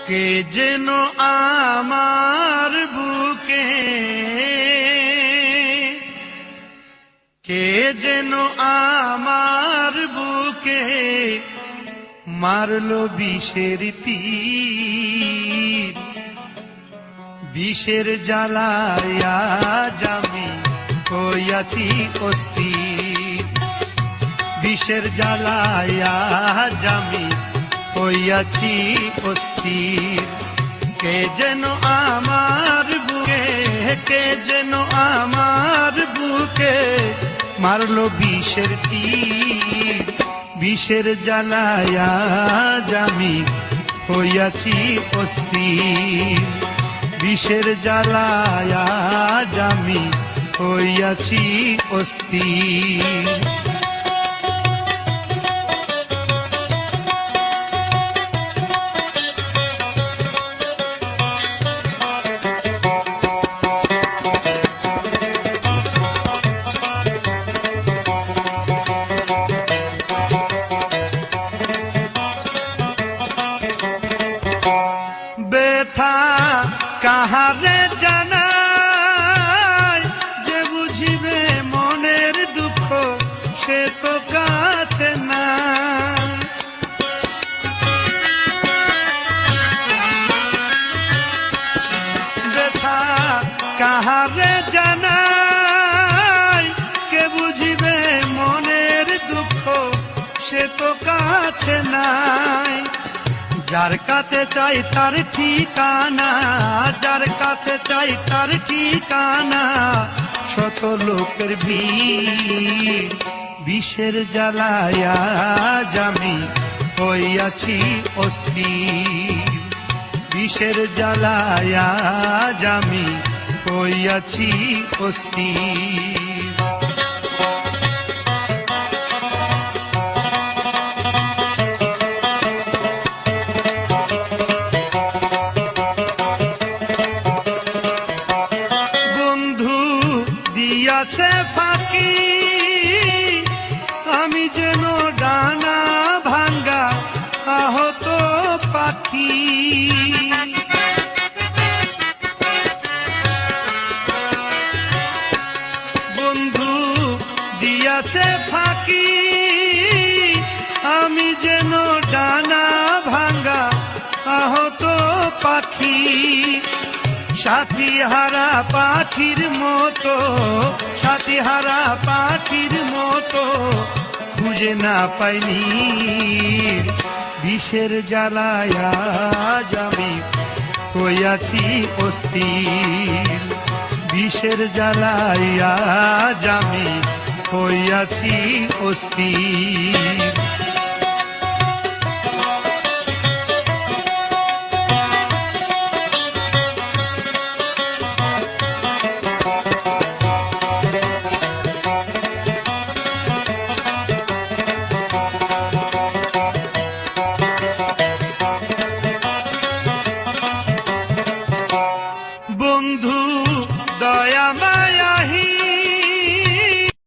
কে যেন আমার বুকে, কে যেন আমার বুকে মারলো বিষের তীর। বিষের জ্বালায় আজ আমি হইয়াছি অস্থির। বিষের জ্বালায় আজ আমি হইয়াছি অস্থির। কে যেন আমার বুকে, কে যেন আমার বুকে মারলো বিষের তীর। বিষের জ্বালায় আজ আমি হইয়াছি অস্থির। বিষের জ্বালায় আজ আমি হইয়াছি অস্থির। ব্যথা কাহারে জানাই, যে বুঝিবে মনের দুঃখ সে তো কাছে না। ব্যথা কাহারে জানাই, কে বুঝিবে মনের দুঃখ সে তো কাছে নাই। যার কাছে চাই তার ঠিকানা, যার কাছে চাই তার ঠিকানা, শত লোকের ভিড়। বিষের জ্বালায় আজ আমি হইয়াছি অস্থির। বিষের জ্বালায় আজ আমি হইয়াছি অস্থির। দিয়াছে ফাঁকি, আমি যেন ডানা ভাঙ্গা আহত পাখি। বন্ধু দিয়াছে ফাঁকি, আমি যেন ডানা ভাঙ্গা আহত পাখি। সাথী হারা পাখির মতো, সাথী হারা পাখির মতো খুঁজে না পাইনি। বিষের জ্বালায় আজ আমি হইয়াছি অস্থির। বিষের জ্বালায় আজ আমি হইয়াছি অস্থির।